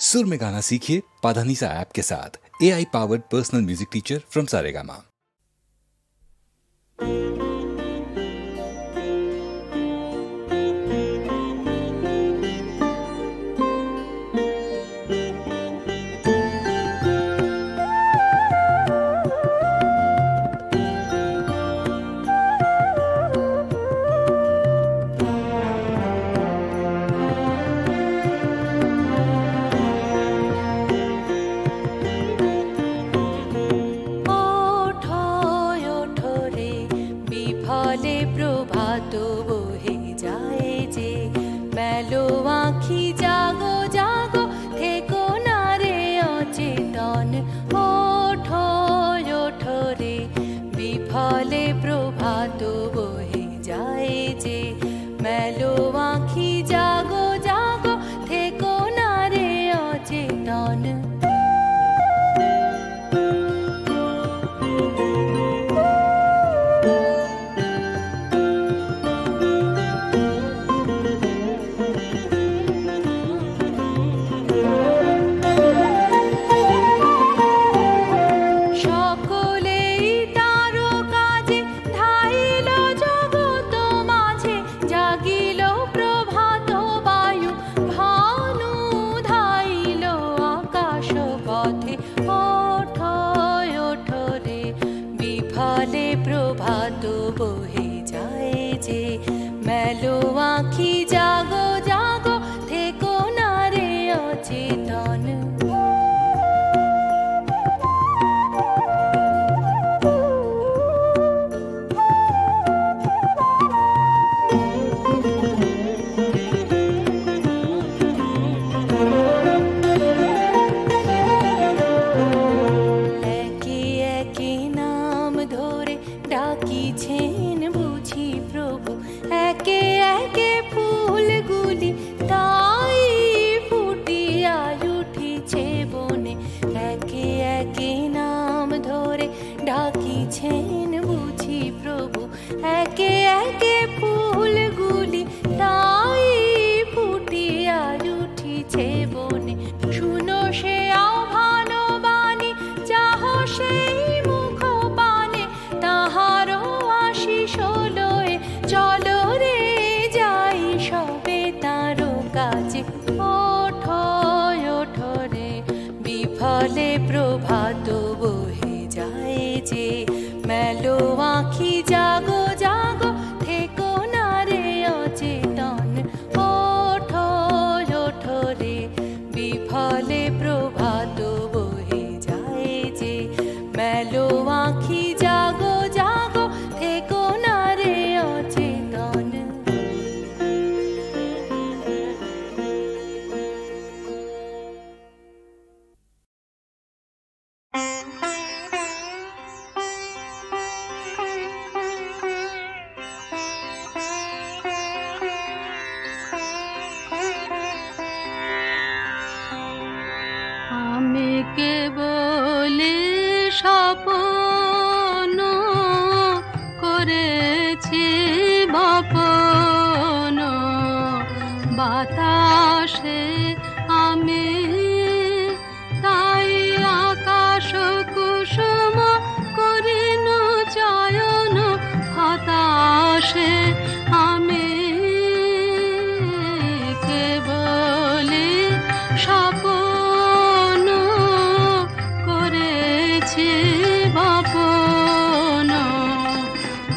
सुर में गाना सीखिए पाधानीसा ऐप के साथ। AI powered personal music teacher from Saregama.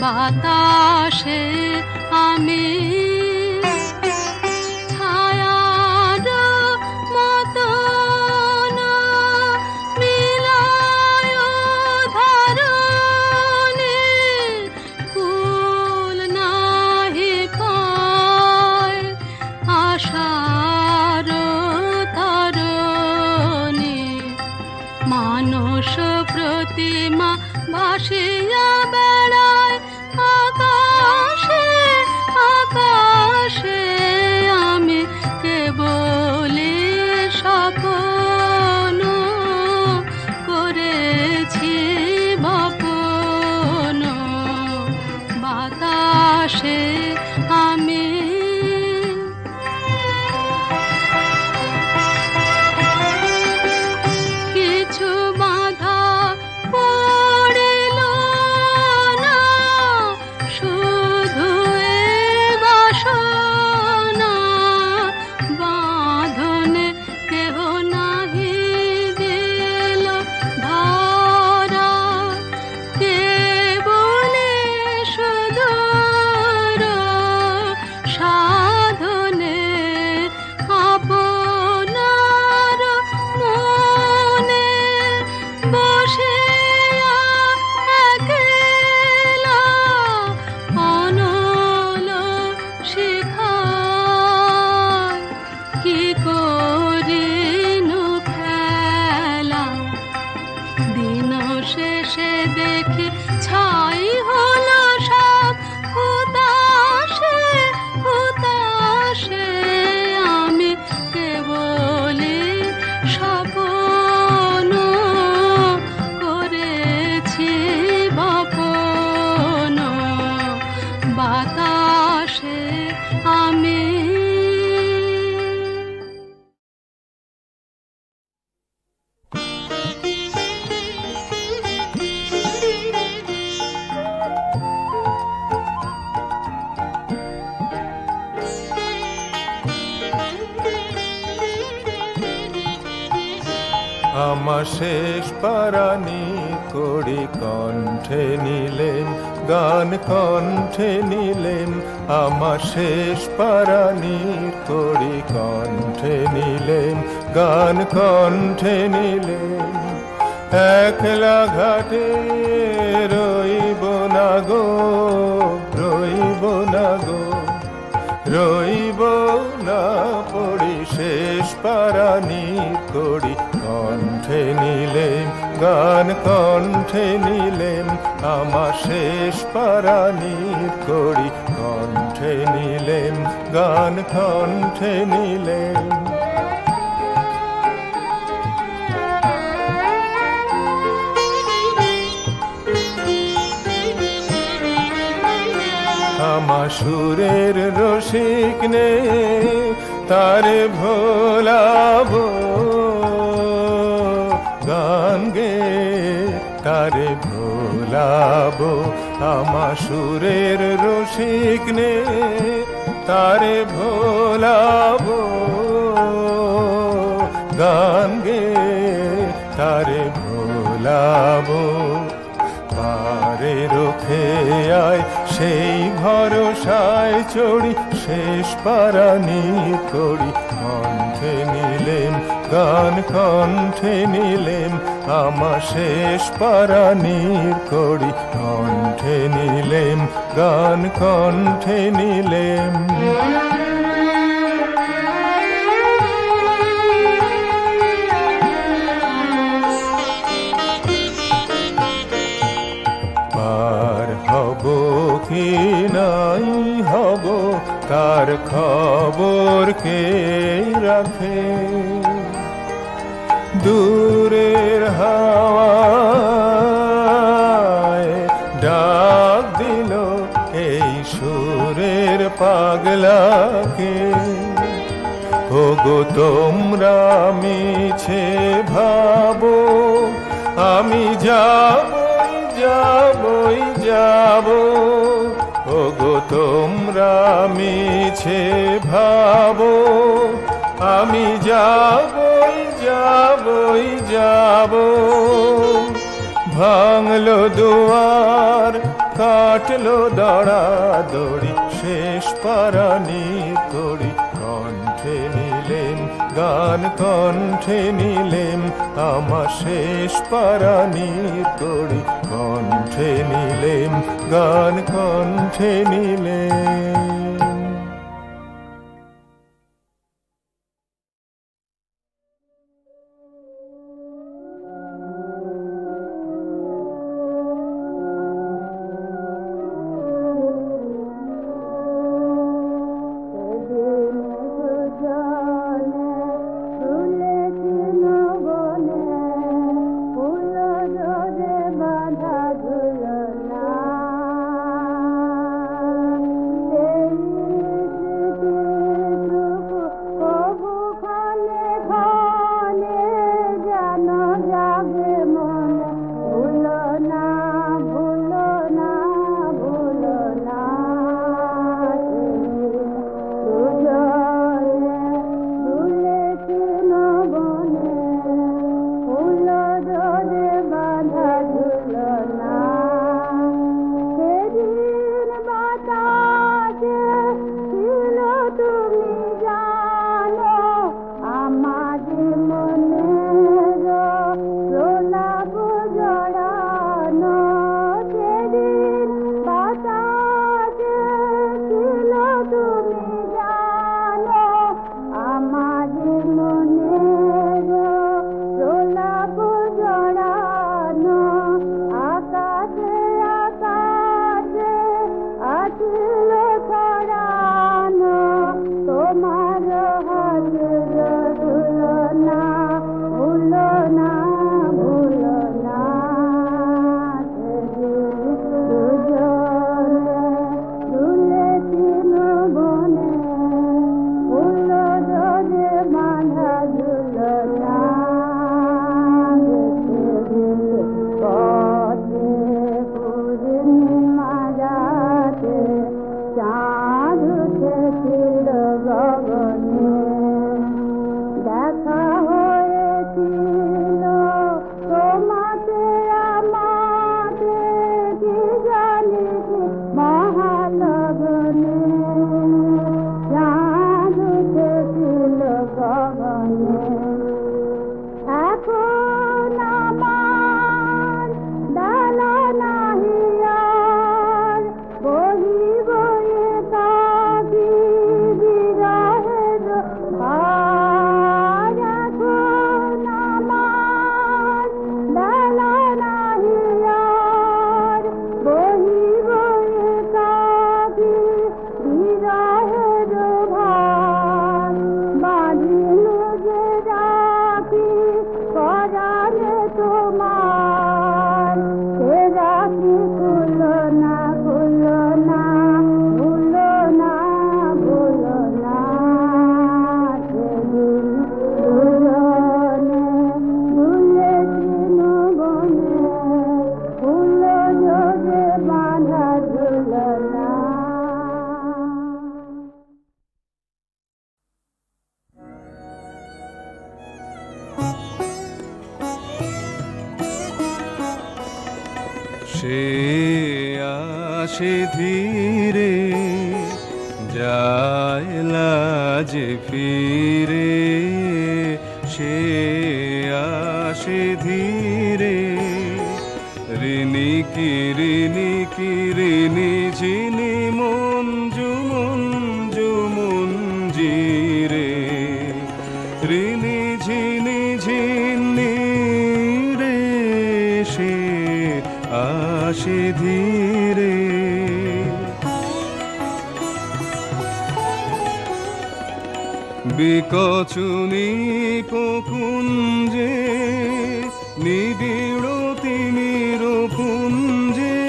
বাতাসে আমি ছায়ার মতন মিলায় ধরণী কুল নাহি পায় আশার তরণী মানস প্রতিমা ভাসিয়া বেড়ায় আকাশে আকাশে আমার শেষ পারানি করি কণ্ঠে নিলেন গান কণ্ঠে নিলেন আমার শেষ পারানি করি কণ্ঠে নিলেন গান কণ্ঠে নিলেন একলা ঘাটে রইব না গো রইব না গো রইব না পড়ি শেষ পারানি করি কণ্ঠে নিলেন গান কণ্ঠে নিলেন আমার শেষ পারানি করি কণ্ঠে নিলেন গান কণ্ঠে নিলেন আমার সুরের রসিক নে তারে ভোলাবো গান গে তারে ভোলাবো আমার সুরের রসিক নে তারে ভোলাবো গান গে তারে ভোলাবো পারে রোখে আয় সেই ভরসায় চড়ি শেষ পারানি করি কণ্ঠে নিলেম গান কণ্ঠে নিলেম আমার শেষ পারানির করি কণ্ঠে নিলেম গান কণ্ঠে নিলেম হব কি নাই হব তার খবর কে রাখে দূরের হাওয়ায় ডাক দিল এই সুরের পাগলাকে ওগো তোমরা মিছে ভাবো আমি যাবই যাব ওগো তোমরা মিছে ভাবো আমি যাবই যাব ভাঙলো দুয়ার কাটলো দড়া দড়ি শেষ পারানি করি কণ্ঠে নিলেম গান কণ্ঠে নিলেম আমার শেষ পারানি করি কণ্ঠে নিলেম গান কণ্ঠে নিলেম Hey সে আসে ধীরে যায় লাজে ফিরে, সে আসে ধীরে রিনিকি রিনিকি রিনি ঝিনি মঞ্জু মঞ্জু মঞ্জিরে, রিনি ঝিনি ঝিনি রে সে আসে ধীরে। বিকচুনি পকুঞ্জে নিবিড় তিমির পুঞ্জে,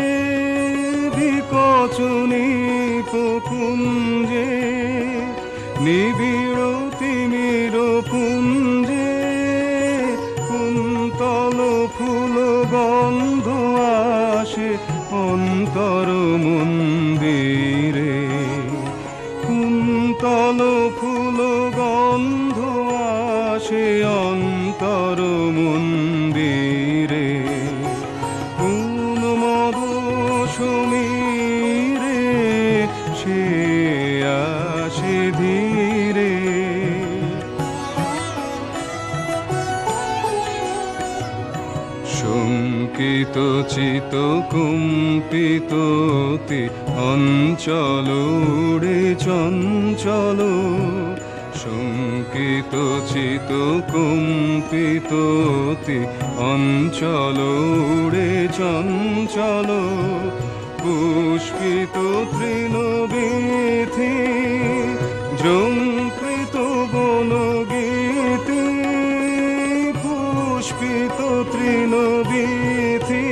বিকচুনি পকুঞ্জে নিবিড় তিমির পুঞ্জে, কুন্তল ফুল গন্ধ আসে অন্তর মন্দিরে, কুন্তল ফুল গন্ধ আসে অন্তর মন্দিরে, উন্মদ সমীরে সে আসে ধীরে। শঙ্কিত চিত কুম্পিত অঞ্চল উড়ে চঞ্চল, শঙ্কিত চিত কুম্পিত অঞ্চল উড়ে চঞ্চল, পুষ্পিত তৃণবীথি ঝঙ্কৃত বনগীতি, পুষ্পিত তৃণবীথি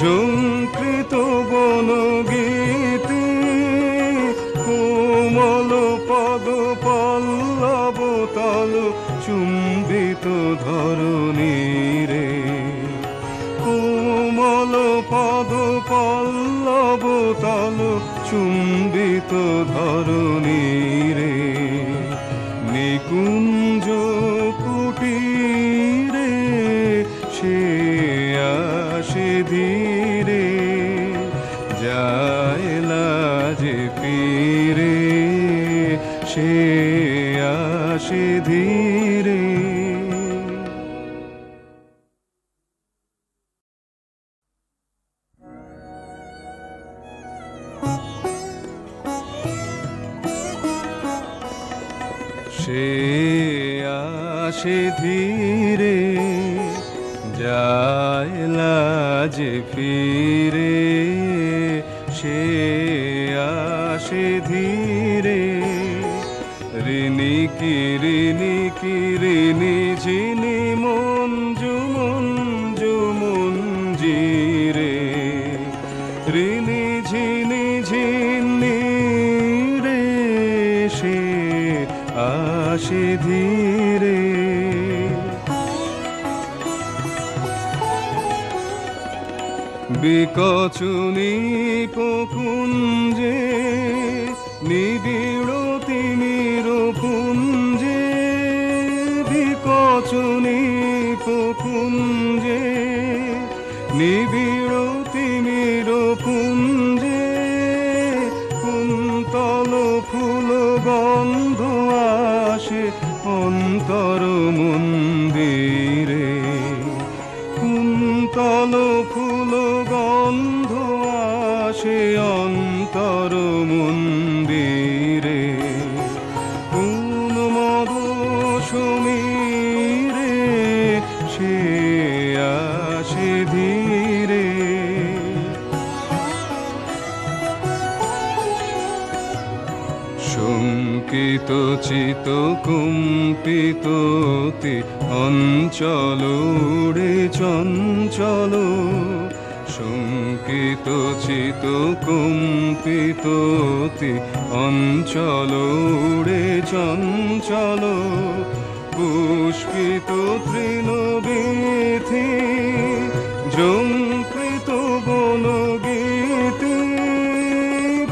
ঝঙ্কৃত বনগীতি, কোমল পদ পল্লব তল চুম্বিত ধরণীরে, কোমল পদ পল্লব তল চুম্বিত ধরণীরে, নিকুঞ্জ কুটিরে সে আসে ধীরে যায় লাজে ফিরে, সে আসে ধীরে। সে আসে ধীরে যায় লাজে ফিরে, সে আসে ধীরে রিনিকি রিনিকি রিনি ঝিনি মঞ্জু মঞ্জু মঞ্জিরে, রিনি ঝিনি ঝিনি রে সে আসে ধীরে। বিকচুনি পকুঞ্জে নিবিড় তিমির পুঞ্জে, বিকচুনি পকুঞ্জে নিবিড় তিমির পুঞ্জে, কুন্তল ফুল গন্ধ আসে অন্তর মন্দিরে, কুন্তল ফুল গন্ধ আসে অন্তর মন্দিরে, উন্মদ সমীরে সে আসে ধীরে। শঙ্কিত চিত কুম্পিত অঞ্চল উড়ে চঞ্চল, শঙ্কিত চিত কুম্পিত অঞ্চল উড়ে চঞ্চল, পুষ্পিত তৃণবীথি ঝঙ্কৃত বনগীতি,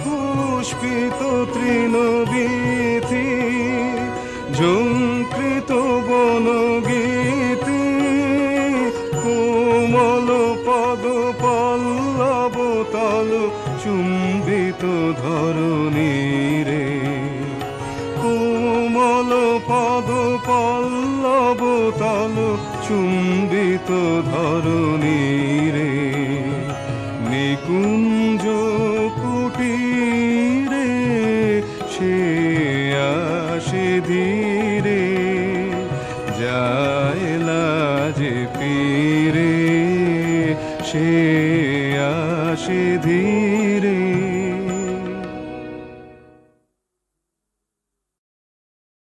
পুষ্পিত তৃণবীথি ঝঙ্কৃত বন গীতি কোমল পদ পল্লব তল চুম্বিত ধরণী রে কোমল পদ পল্লব তল চুম্বিত ধরণী রে নিকুঞ্জ কুটিরে সে আসে ধীরে যায় লাজে পীরে সে আসে ধীরে